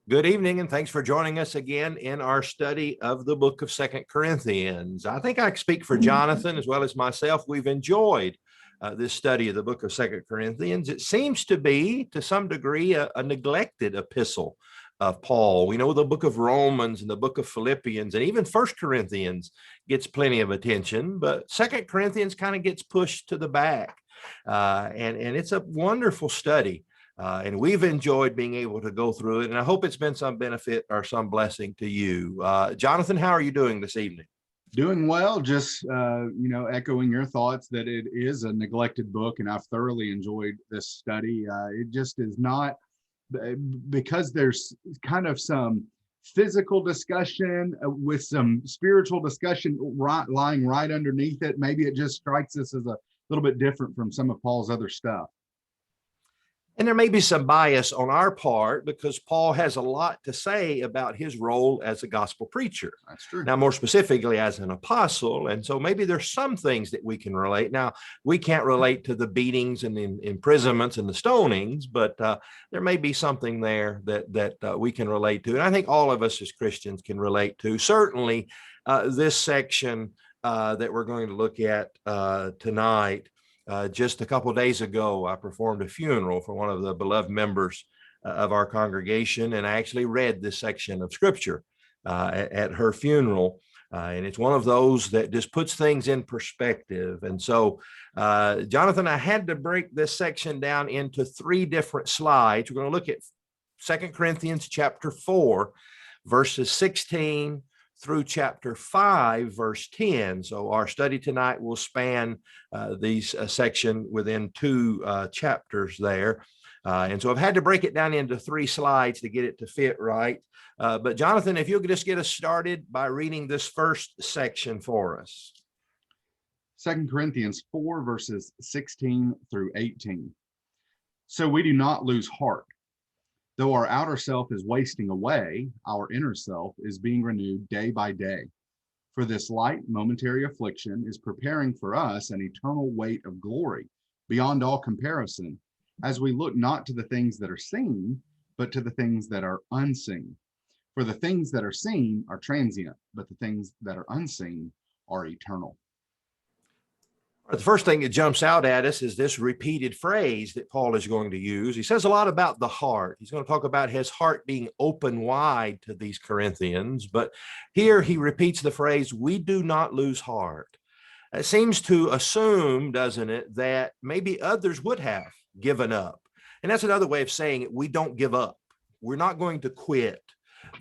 Good evening, and thanks for joining us again in our study of the book of 2 Corinthians. I think I speak for Jonathan as well as myself. We've enjoyed this study of the book of 2 Corinthians. It seems to be, to some degree, a neglected epistle of Paul. We know the book of Romans and the book of Philippians and even 1 Corinthians gets plenty of attention, but 2 Corinthians kind of gets pushed to the back. And it's a wonderful study. And we've enjoyed being able to go through it. And I hope it's been some benefit or some blessing to you. Jonathan, how are you doing this evening? Doing well, just echoing your thoughts that it is a neglected book, and I've thoroughly enjoyed this study. It just is not, because there's kind of some physical discussion with some spiritual discussion lying right underneath it. Maybe it just strikes us as a little bit different from some of Paul's other stuff. And there may be some bias on our part because Paul has a lot to say about his role as a gospel preacher. That's true. Now, more specifically as an apostle. And so maybe there's some things that we can relate. Now, we can't relate to the beatings and the imprisonments and the stonings, but there may be something there that we can relate to. And I think all of us as Christians can relate to. Certainly, this section that we're going to look at tonight. Just a couple of days ago, I performed a funeral for one of the beloved members of our congregation, and I actually read this section of scripture at her funeral. And it's one of those that just puts things in perspective. And so, Jonathan, I had to break this section down into 3 different slides. We're going to look at 2 Corinthians chapter 4, verses 16 through chapter 5, verse 10. So our study tonight will span these section within 2 chapters there. And so I've had to break it down into 3 slides to get it to fit right. But Jonathan, if you could just get us started by reading this first section for us. 2 Corinthians 4, verses 16 through 18. So we do not lose heart. Though our outer self is wasting away, our inner self is being renewed day by day. For this light momentary affliction is preparing for us an eternal weight of glory beyond all comparison, as we look not to the things that are seen, but to the things that are unseen. For the things that are seen are transient, but the things that are unseen are eternal. The first thing that jumps out at us is this repeated phrase that Paul is going to use. He says a lot about the heart. He's going to talk about his heart being open wide to these Corinthians, but here he repeats the phrase, we do not lose heart. It seems to assume, doesn't it, that maybe others would have given up. And that's another way of saying it. We don't give up. We're not going to quit.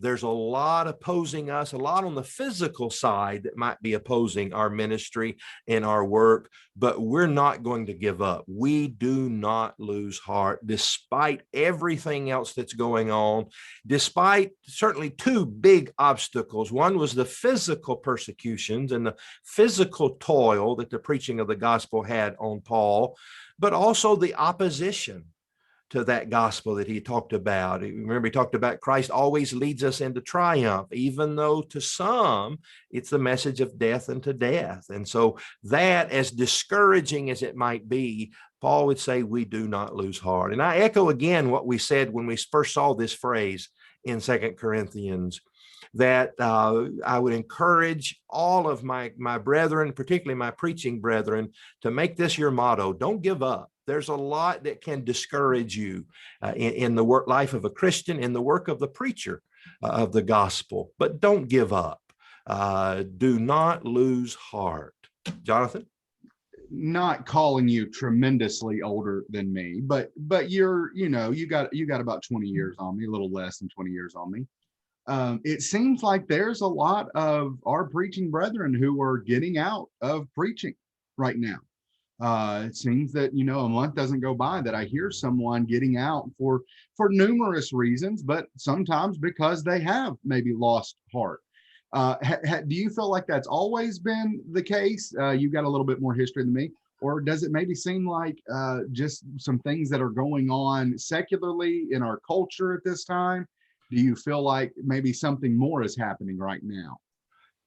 There's a lot opposing us, a lot on the physical side that might be opposing our ministry and our work, but we're not going to give up. We do not lose heart despite everything else that's going on, despite certainly 2 big obstacles. One was the physical persecutions and the physical toil that the preaching of the gospel had on Paul, but also the opposition to that gospel that he talked about. Remember, he talked about Christ always leads us into triumph, even though to some it's the message of death unto death. And so that, as discouraging as it might be, Paul would say we do not lose heart. And I echo again what we said when we first saw this phrase in 2 Corinthians, that I would encourage all of my brethren, particularly my preaching brethren, to make this your motto. Don't give up. There's a lot that can discourage you in the work life of a Christian, in the work of the preacher of the gospel, but don't give up. Do not lose heart. Jonathan? Not calling you tremendously older than me, but you're, you got about 20 years on me, a little less than 20 years on me. It seems like there's a lot of our preaching brethren who are getting out of preaching right now. It seems that, a month doesn't go by that I hear someone getting out for numerous reasons, but sometimes because they have maybe lost heart. Do you feel like that's always been the case? You've got a little bit more history than me. Or does it maybe seem like just some things that are going on secularly in our culture at this time? Do you feel like maybe something more is happening right now?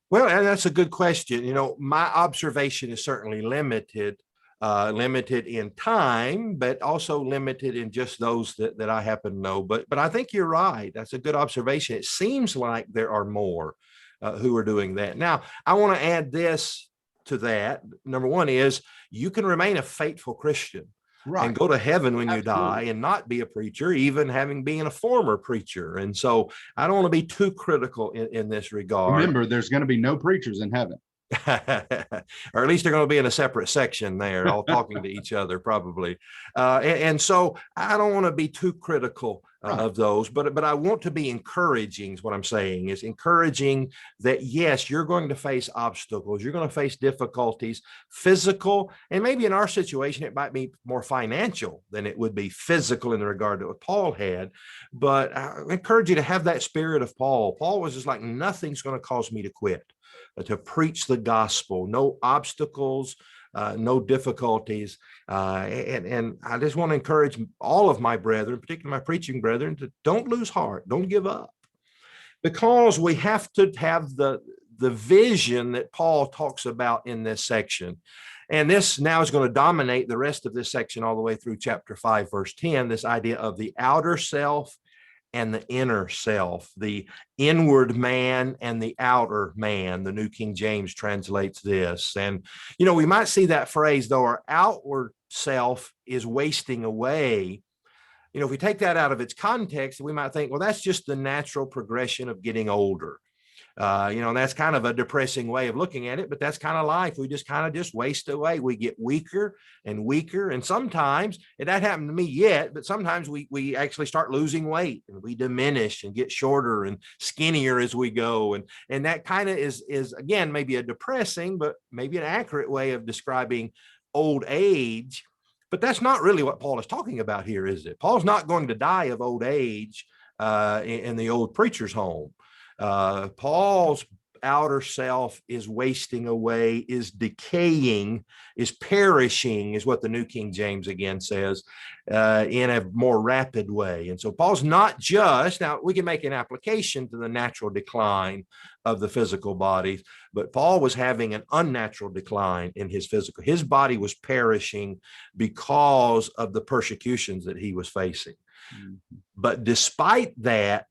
Well, and that's a good question. My observation is certainly limited. limited in time, but also limited in just those that I happen to know. But I think you're right. That's a good observation. It seems like there are more who are doing that. Now, I want to add this to that. Number one is you can remain a faithful Christian and go to heaven when you die and not be a preacher, even having been a former preacher. And so I don't want to be too critical in this regard. Remember, there's going to be no preachers in heaven. Or at least they're going to be in a separate section there, all talking to each other, probably. And so I don't want to be too critical of those, but I want to be encouraging. Is what I'm saying is encouraging that, yes, you're going to face obstacles. You're going to face difficulties, physical, and maybe in our situation, it might be more financial than it would be physical in the regard to what Paul had. But I encourage you to have that spirit of Paul. Paul was just like, nothing's going to cause me to quit. To preach the gospel, no obstacles, no difficulties. And I just want to encourage all of my brethren, particularly my preaching brethren, to don't lose heart, don't give up. Because we have to have the vision that Paul talks about in this section. And this now is going to dominate the rest of this section all the way through chapter 5, verse 10, this idea of the outer self and the inner self, the inward man and the outer man. The New King James translates this. And, we might see that phrase, though, our outward self is wasting away. If we take that out of its context, we might think, well, that's just the natural progression of getting older. That's kind of a depressing way of looking at it, but that's kind of life. We just waste away. We get weaker and weaker. And sometimes, it hasn't happened to me yet, but sometimes we actually start losing weight and we diminish and get shorter and skinnier as we go. And that kind of is again, maybe a depressing, but maybe an accurate way of describing old age. But that's not really what Paul is talking about here, is it? Paul's not going to die of old age in the old preacher's home. Paul's outer self is wasting away, is decaying, is perishing, is what the New King James again says, in a more rapid way. And so Paul's not just, now we can make an application to the natural decline of the physical body, but Paul was having an unnatural decline in his physical. His body was perishing because of the persecutions that he was facing. Mm-hmm. But despite that,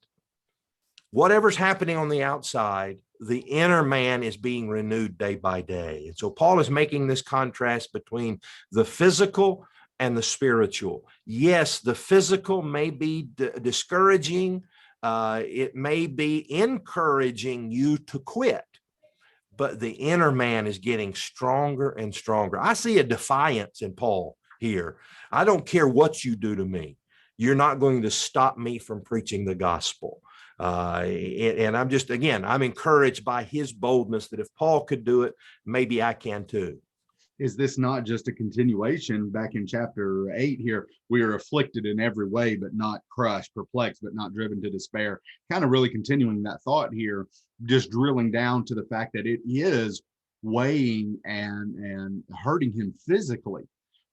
whatever's happening on the outside, the inner man is being renewed day by day. And so Paul is making this contrast between the physical and the spiritual. Yes, the physical may be discouraging. It may be encouraging you to quit, but the inner man is getting stronger and stronger. I see a defiance in Paul here. I don't care what you do to me. You're not going to stop me from preaching the gospel. And I'm encouraged by his boldness that if Paul could do it, maybe I can too. Is this not just a continuation back in chapter 8 here? We are afflicted in every way, but not crushed, perplexed, but not driven to despair. Kind of really continuing that thought here, just drilling down to the fact that it is weighing and hurting him physically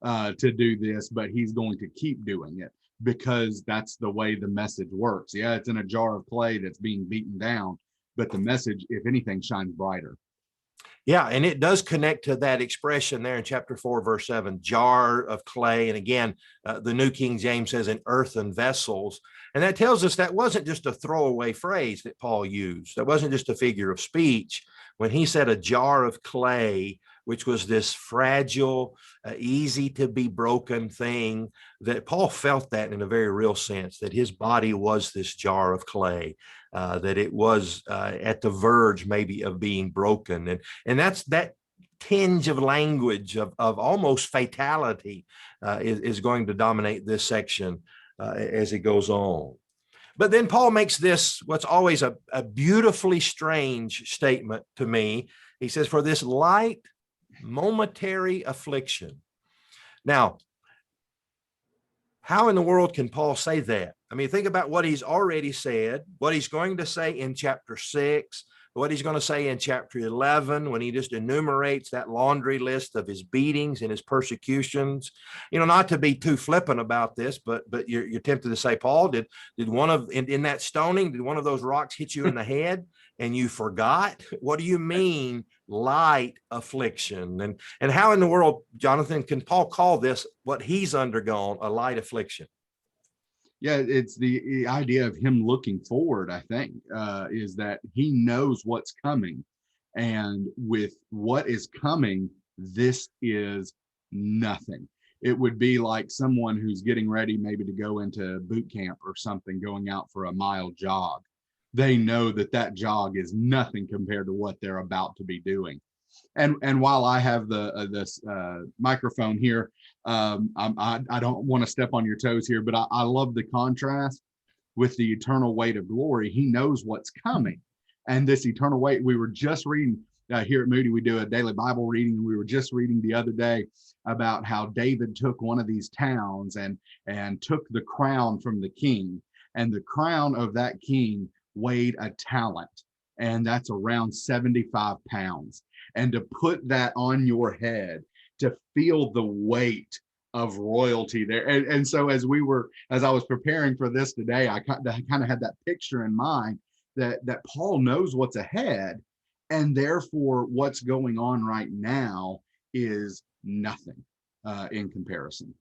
to do this, but he's going to keep doing it, because that's the way the message works. Yeah, it's in a jar of clay that's being beaten down, but the message, if anything, shines brighter. Yeah, and it does connect to that expression there in chapter 4, verse 7, jar of clay. And again, the New King James says in earthen vessels. And that tells us that wasn't just a throwaway phrase that Paul used. That wasn't just a figure of speech. When he said a jar of clay, which was this fragile, easy to be broken thing, that Paul felt that in a very real sense, that his body was this jar of clay, that it was at the verge maybe of being broken. And that's that tinge of language of almost fatality is going to dominate this section as it goes on. But then Paul makes this, what's always a beautifully strange statement to me. He says, for this light, momentary affliction. Now, how in the world can Paul say that? I mean, think about what he's already said, what he's going to say in chapter 6, what he's going to say in chapter 11, when he just enumerates that laundry list of his beatings and his persecutions. Not to be too flippant about this, but you're tempted to say, Paul, did one of in that stoning, did one of those rocks hit you in the head and you forgot? What do you mean light affliction? And how in the world, Jonathan, can Paul call this, what he's undergone, a light affliction? Yeah, it's the idea of him looking forward, I think, is that he knows what's coming. And with what is coming, this is nothing. It would be like someone who's getting ready maybe to go into boot camp or something, going out for a mile jog. They know that that jog is nothing compared to what they're about to be doing. And while I have this microphone here, I don't want to step on your toes here, but I love the contrast with the eternal weight of glory. He knows what's coming, and this eternal weight. We were just reading here at Moody. We do a daily Bible reading, and we were just reading the other day about how David took one of these towns and took the crown from the king, and the crown of that king weighed a talent, and that's around 75 pounds. And to put that on your head, to feel the weight of royalty there. And so as I was preparing for this today, I kind of had that picture in mind that Paul knows what's ahead, and therefore what's going on right now is nothing in comparison.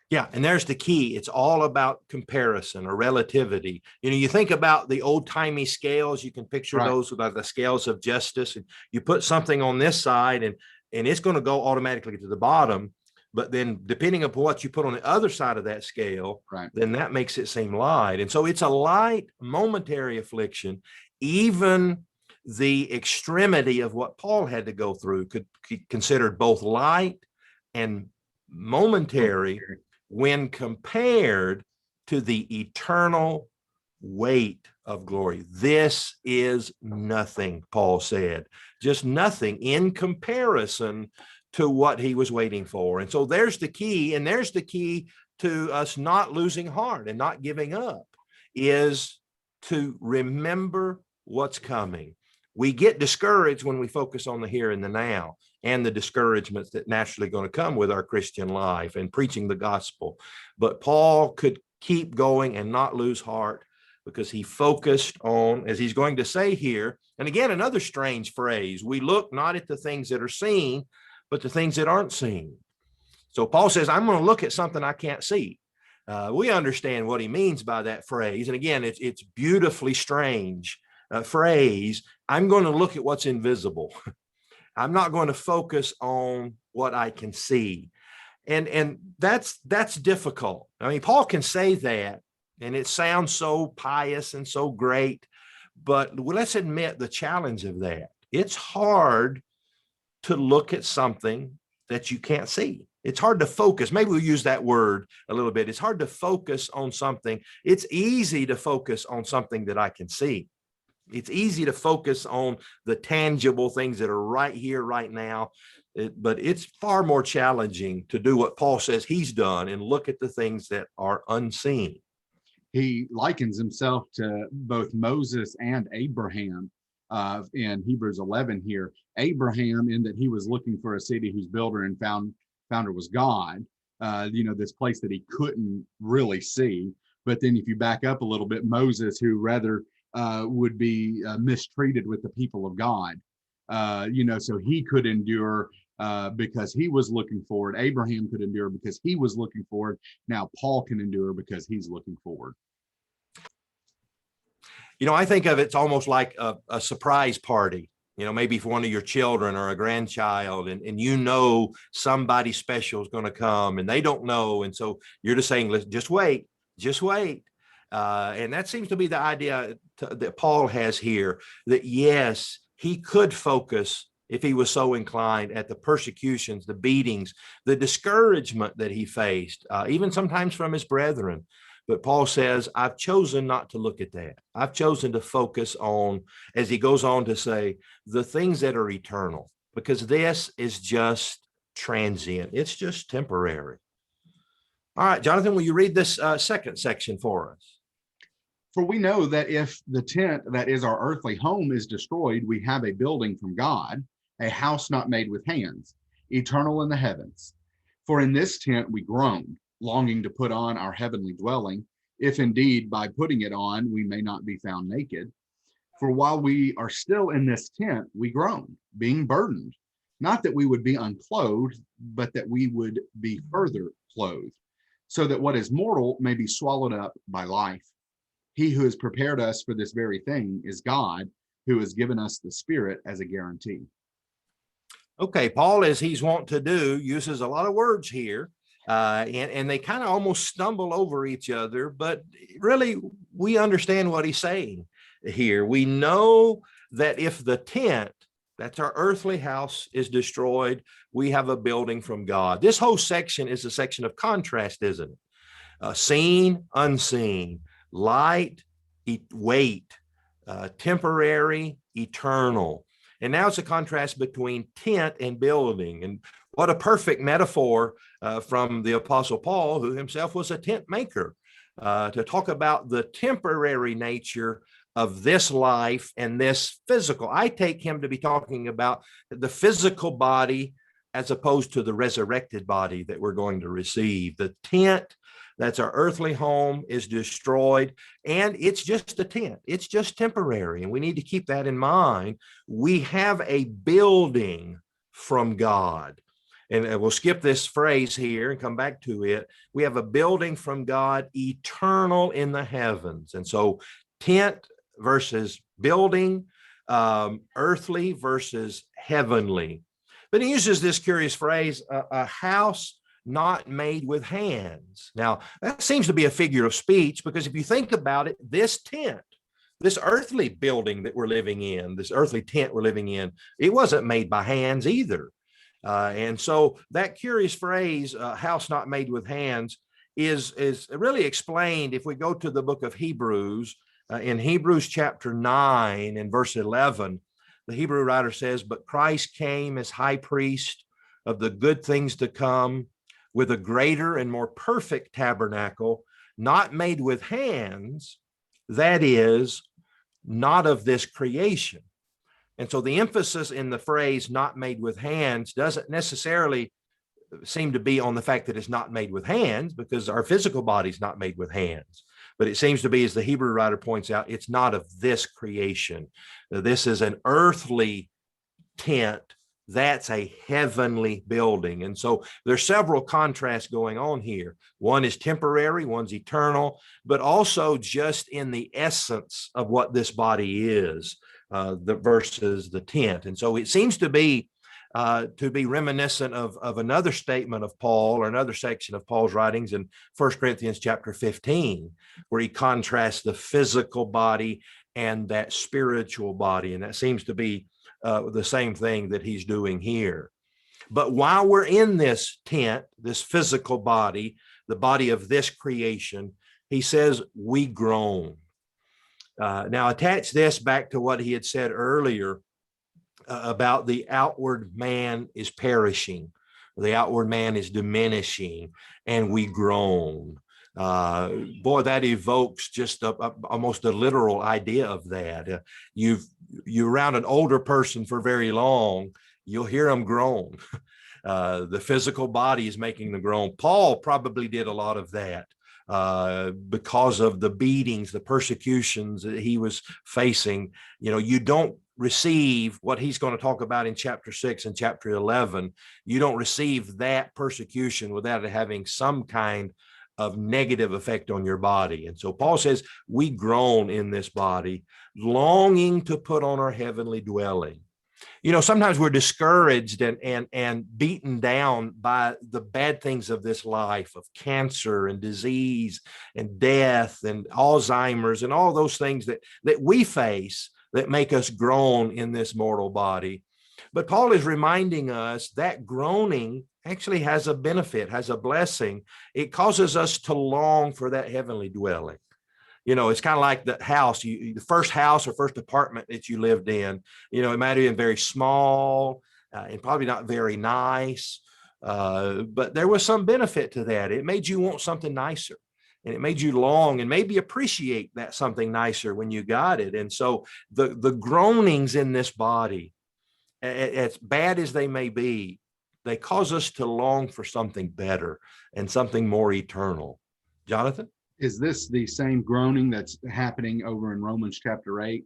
Yeah, and there's the key. It's all about comparison or relativity. You think about the old-timey scales. You can picture those with the scales of justice, and you put something on this side, and it's going to go automatically to the bottom. But then, depending upon what you put on the other side of that scale, then that makes it seem light. And so, it's a light, momentary affliction. Even the extremity of what Paul had to go through could be considered both light and momentary when compared to the eternal weight of glory. This is nothing, Paul said, just nothing in comparison to what he was waiting for. And so there's the key, and there's the key to us not losing heart and not giving up, is to remember what's coming. We get discouraged when we focus on the here and the now, and the discouragements that naturally going to come with our Christian life and preaching the gospel. But Paul could keep going and not lose heart because he focused on, as he's going to say here, and again, another strange phrase, we look not at the things that are seen, but the things that aren't seen. So Paul says, I'm going to look at something I can't see. We understand what he means by that phrase. And again, it's beautifully strange phrase. I'm going to look at what's invisible. I'm not going to focus on what I can see. And that's difficult. I mean, Paul can say that, and it sounds so pious and so great, but let's admit the challenge of that. It's hard to look at something that you can't see. It's hard to focus. Maybe we'll use that word a little bit. It's hard to focus on something. It's easy to focus on something that I can see. It's easy to focus on the tangible things that are right here, right now, but it's far more challenging to do what Paul says he's done and look at the things that are unseen. He likens himself to both Moses and Abraham in Hebrews 11 here. Abraham, in that he was looking for a city whose builder and founder was God, this place that he couldn't really see. But then if you back up a little bit, Moses, who rather would be mistreated with the people of God, so he could endure because he was looking forward. Abraham could endure because he was looking forward. Now Paul can endure because he's looking forward. I think of it's almost like a surprise party, maybe for one of your children or a grandchild, and somebody special is going to come and they don't know. And so you're just saying, let's just wait. And that seems to be the idea that Paul has here, that yes, he could focus, if he was so inclined, at the persecutions, the beatings, the discouragement that he faced, even sometimes from his brethren. But Paul says, I've chosen not to look at that. I've chosen to focus on, as he goes on to say, the things that are eternal, because this is just transient. It's just temporary. All right, Jonathan, will you read this second section for us? For we know that if the tent that is our earthly home is destroyed, we have a building from God, a house not made with hands, eternal in the heavens. For in this tent we groan, longing to put on our heavenly dwelling, if indeed by putting it on we may not be found naked. For while we are still in this tent, we groan, being burdened, not that we would be unclothed, but that we would be further clothed, so that what is mortal may be swallowed up by life. He who has prepared us for this very thing is God, who has given us the Spirit as a guarantee. Okay, Paul, as he's wont to do, uses a lot of words here, and they kind of almost stumble over each other, but really we understand what he's saying here. We know that if the tent, that's our earthly house, is destroyed, we have a building from God. This whole section is a section of contrast, isn't it? Seen, unseen, light, weight, temporary, eternal. And now it's a contrast between tent and building. And what a perfect metaphor from the Apostle Paul, who himself was a tent maker, to talk about the temporary nature of this life and this physical. I take him to be talking about the physical body as opposed to the resurrected body that we're going to receive. The tent, that's our earthly home, is destroyed, and it's just a tent. It's just temporary, and we need to keep that in mind. We have a building from God. And we'll skip this phrase here and come back to it. We have a building from God, eternal in the heavens. And so tent versus building, earthly versus heavenly. But he uses this curious phrase, a house not made with hands. Now, that seems to be a figure of speech, because if you think about it, this tent, this earthly building that we're living in, this earthly tent we're living in, it wasn't made by hands either. And so that curious phrase, house not made with hands, is really explained if we go to the book of Hebrews. In Hebrews chapter 9 and verse 11, the Hebrew writer says, "But Christ came as high priest of the good things to come, with a greater and more perfect tabernacle, not made with hands, that is, not of this creation." And so the emphasis in the phrase "not made with hands" doesn't necessarily seem to be on the fact that it's not made with hands, because our physical body's not made with hands. But it seems to be, as the Hebrew writer points out, it's not of this creation. This is an earthly tent. That's a heavenly building. And so there's several contrasts going on here. One is temporary, one's eternal, but also just in the essence of what this body is, versus the tent. And so it seems to be reminiscent of another statement of Paul, or another section of Paul's writings in 1 Corinthians chapter 15, where he contrasts the physical body and that spiritual body. And that seems to be the same thing that he's doing here. But while we're in this tent, this physical body, the body of this creation, he says we groan. Now attach this back to what he had said earlier about the outward man is perishing, the outward man is diminishing, and we groan. Boy, that evokes just almost a literal idea of that. You're around an older person for very long, you'll hear them groan. The physical body is making the groan. Paul probably did a lot of that because of the beatings, the persecutions that he was facing. You don't receive what he's going to talk about in chapter 6 and chapter 11. You don't receive that persecution without it having some kind of negative effect on your body. And so Paul says, we groan in this body, longing to put on our heavenly dwelling. Sometimes we're discouraged and beaten down by the bad things of this life, of cancer and disease and death and Alzheimer's and all those things that we face that make us groan in this mortal body. But Paul is reminding us that groaning actually has a benefit, has a blessing. It causes us to long for that heavenly dwelling. It's kind of like the house, the first house or first apartment that you lived in. It might have been very small and probably not very nice, but there was some benefit to that. It made you want something nicer. and it made you long and maybe appreciate that something nicer when you got it. And so the groanings in this body, as bad as they may be, they cause us to long for something better and something more eternal. Jonathan? Is this the same groaning that's happening over in Romans chapter 8?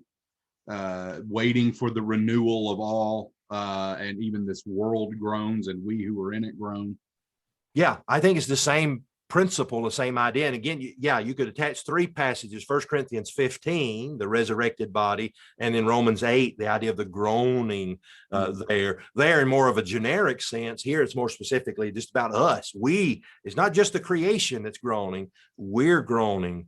Waiting for the renewal of all, and even this world groans and we who are in it groan. Yeah, I think it's the same principle, the same idea. And again, you could attach three passages: 1 Corinthians 15, the resurrected body, and in Romans 8, the idea of the groaning there in more of a generic sense. Here it's more specifically just about us. It's not just the creation that's groaning. We're groaning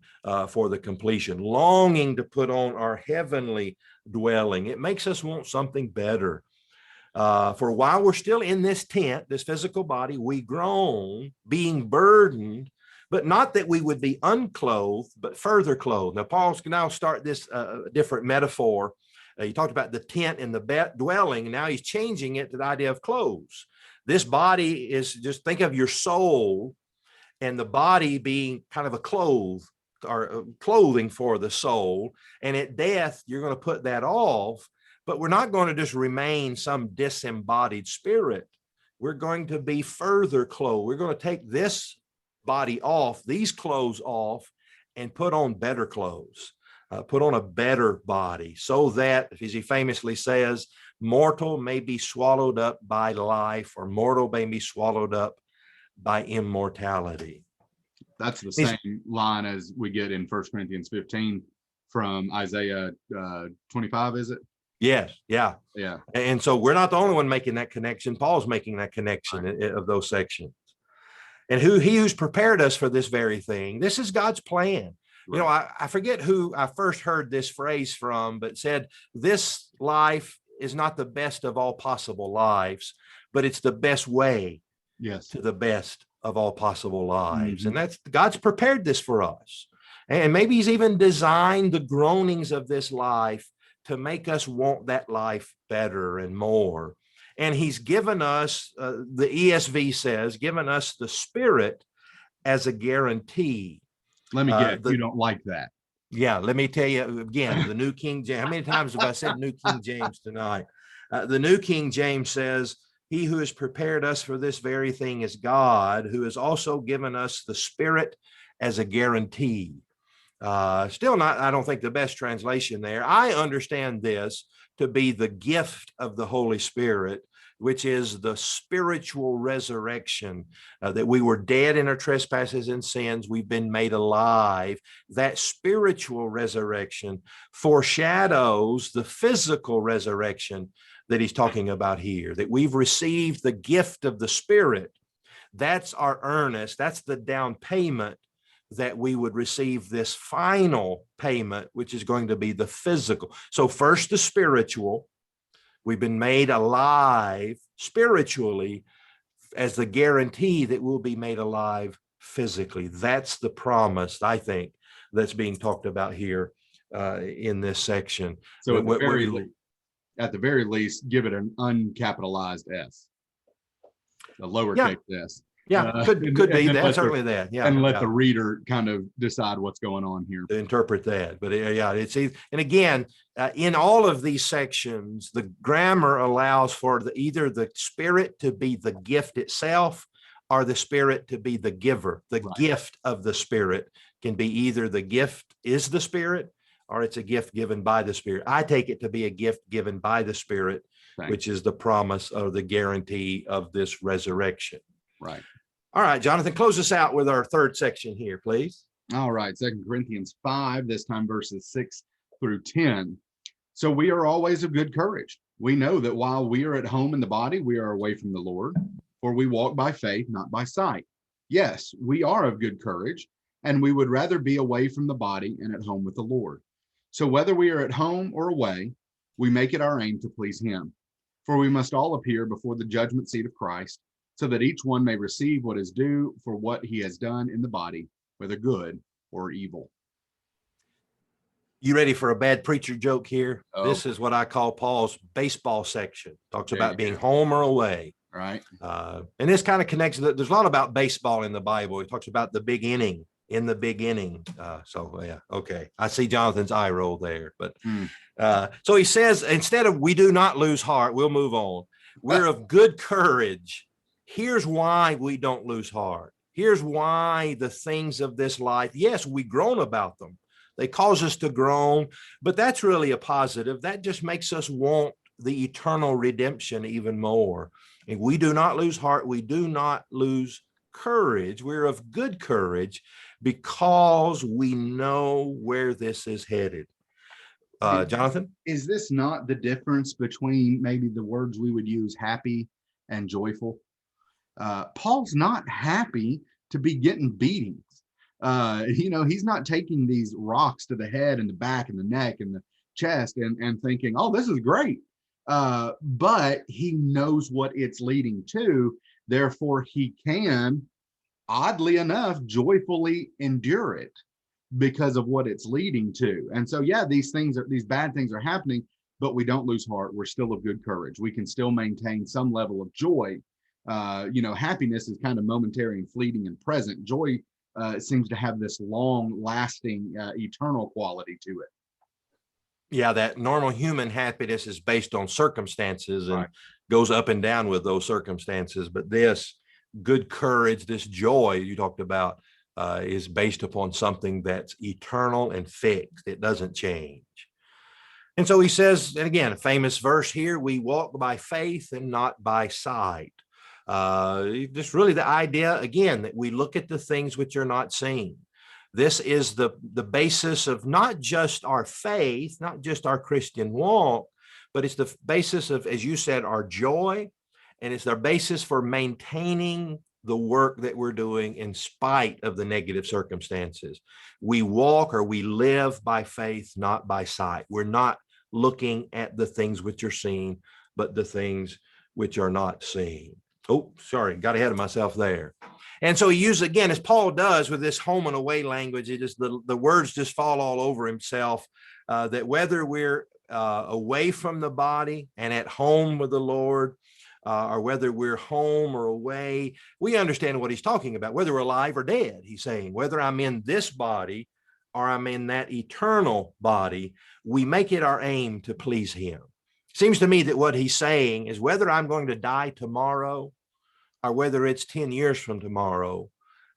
for the completion, longing to put on our heavenly dwelling. It makes us want something better. For while we're still in this tent, this physical body, we groan, being burdened, but not that we would be unclothed, but further clothed. Now, Paul's now start this different metaphor. He talked about the tent and the dwelling, and now he's changing it to the idea of clothes. This body is, just think of your soul and the body being kind of a clothing for the soul. And at death, you're going to put that off. But we're not going to just remain some disembodied spirit. We're going to be further clothed. We're going to take this body off, these clothes off, and put on better clothes, put on a better body, so that, as he famously says, mortal may be swallowed up by life, or mortal may be swallowed up by immortality. That's the same line as we get in 1 Corinthians 15 from Isaiah 25, is it? Yes. Yeah. Yeah. And so we're not the only one making that connection. Paul's making that connection of those sections. And he who's prepared us for this very thing. This is God's plan. Right. You know, I forget who I first heard this phrase from, but said, this life is not the best of all possible lives, but it's the best way to the best of all possible lives. And that's, God's prepared this for us. And maybe he's even designed the groanings of this life to make us want that life better and more. And he's given us, the ESV says, given us the Spirit as a guarantee. Let me guess, you don't like that. Yeah, let me tell you again, the New King James. How many times have I said New King James tonight? The New King James says, he who has prepared us for this very thing is God, who has also given us the Spirit as a guarantee. Still not, I don't think, the best translation there. I understand this to be the gift of the Holy Spirit, which is the spiritual resurrection, that we were dead in our trespasses and sins. We've been made alive. That spiritual resurrection foreshadows the physical resurrection that he's talking about here, that we've received the gift of the Spirit. That's our earnest. That's the down payment that we would receive this final payment, which is going to be the physical. So first the spiritual. We've been made alive spiritually as the guarantee that we'll be made alive physically. That's the promise, I think, that's being talked about here in this section. So at the very least, give it an uncapitalized S, a lowercase s. Yeah, could be that, certainly that. Yeah, and let the reader kind of decide what's going on here. To interpret that. But yeah, it's, and again, in all of these sections, the grammar allows for either the Spirit to be the gift itself, or the Spirit to be the giver. The gift of the Spirit can be either the gift is the Spirit, or it's a gift given by the Spirit. I take it to be a gift given by the Spirit, which is the promise or the guarantee of this resurrection. Right. All right, Jonathan, close us out with our third section here, please. All right, 2 Corinthians 5, this time verses 6 through 10. So we are always of good courage. We know that while we are at home in the body, we are away from the Lord, for we walk by faith, not by sight. Yes, we are of good courage, and we would rather be away from the body and at home with the Lord. So whether we are at home or away, we make it our aim to please him. For we must all appear before the judgment seat of Christ, so that each one may receive what is due for what he has done in the body, whether good or evil. You ready for a bad preacher joke here? Oh. This is what I call Paul's baseball section. Talks about being home or away. Right. And this kind of connects, there's a lot about baseball in the Bible. It talks about the big inning. in the beginning. So yeah, okay. I see Jonathan's eye roll there, but so he says, instead of we do not lose heart, we'll move on. We're of good courage. Here's why we don't lose heart. Here's why the things of this life, yes, we groan about them. They cause us to groan, but that's really a positive. That just makes us want the eternal redemption even more. And we do not lose heart. We do not lose courage. We're of good courage because we know where this is headed. Jonathan? Is this not the difference between maybe the words we would use, happy and joyful? Paul's not happy to be getting beatings. He's not taking these rocks to the head and the back and the neck and the chest and thinking, oh, this is great. But he knows what it's leading to. Therefore, he can, oddly enough, joyfully endure it because of what it's leading to. And so, yeah, these bad things are happening, but we don't lose heart. We're still of good courage. We can still maintain some level of joy. Happiness is kind of momentary and fleeting and present. Joy seems to have this long lasting, eternal quality to it. Yeah, that normal human happiness is based on circumstances and goes up and down with those circumstances. But this good courage, this joy you talked about, is based upon something that's eternal and fixed. It doesn't change. And so he says, and again, a famous verse here, we walk by faith and not by sight. Just really the idea, again, that we look at the things which are not seen. This is the basis of not just our faith, not just our Christian walk, but it's the basis of, as you said, our joy, and it's our basis for maintaining the work that we're doing in spite of the negative circumstances. We walk or we live by faith, not by sight. We're not looking at the things which are seen, but the things which are not seen. Oh, sorry, got ahead of myself there. And so he uses, again, as Paul does with this home and away language, it just the words just fall all over himself, that whether we're away from the body and at home with the Lord, or whether we're home or away, we understand what he's talking about, whether we're alive or dead. He's saying, whether I'm in this body or I'm in that eternal body, we make it our aim to please him. Seems to me that what he's saying is whether I'm going to die tomorrow or whether it's 10 years from tomorrow,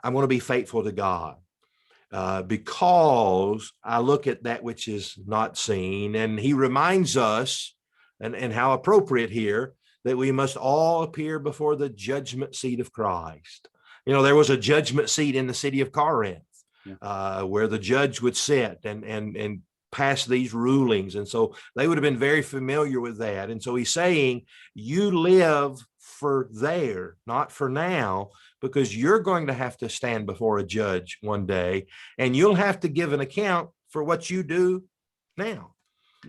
I'm going to be faithful to God, because I look at that which is not seen. And he reminds us, and how appropriate here, that we must all appear before the judgment seat of Christ. There was a judgment seat in the city of Corinth, where the judge would sit and pass these rulings. And so they would have been very familiar with that. And so he's saying, you live for there, not for now, because you're going to have to stand before a judge one day, and you'll have to give an account for what you do now.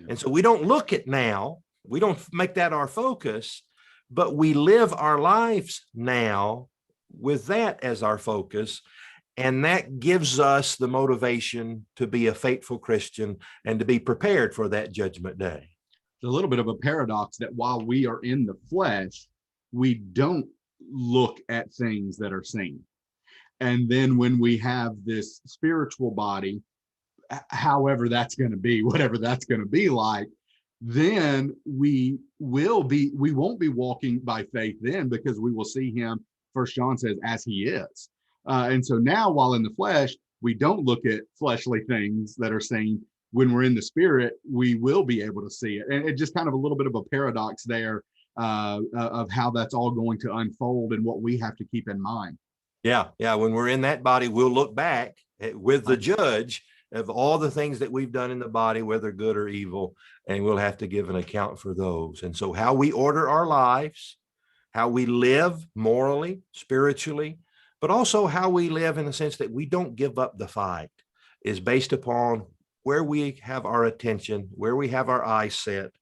And so we don't look at now, we don't make that our focus, but we live our lives now with that as our focus. And that gives us the motivation to be a faithful Christian and to be prepared for that judgment day. It's a little bit of a paradox that while we are in the flesh, we don't look at things that are seen. And then when we have this spiritual body, however that's going to be, whatever that's going to be like, then we won't be walking by faith then, because we will see him, First John says, as he is. And so now, while in the flesh, we don't look at fleshly things that are seen. When we're in the spirit, we will be able to see it. And it's just kind of a little bit of a paradox there, of how that's all going to unfold and what we have to keep in mind. Yeah. When we're in that body, we'll look back with the judge of all the things that we've done in the body, whether good or evil, and we'll have to give an account for those. And so how we order our lives, how we live morally, spiritually, but also how we live in the sense that we don't give up the fight, is based upon where we have our attention, where we have our eyes set,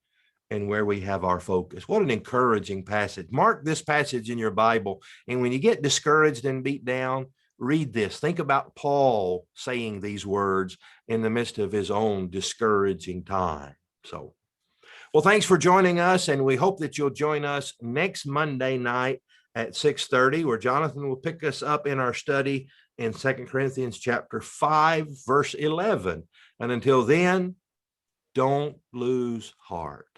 and where we have our focus. What an encouraging passage. Mark this passage in your Bible. And when you get discouraged and beat down, read this. Think about Paul saying these words in the midst of his own discouraging time. So, well, thanks for joining us. And we hope that you'll join us next Monday night at 6:30, where Jonathan will pick us up in our study in 2 Corinthians chapter 5, verse 11. And until then, don't lose heart.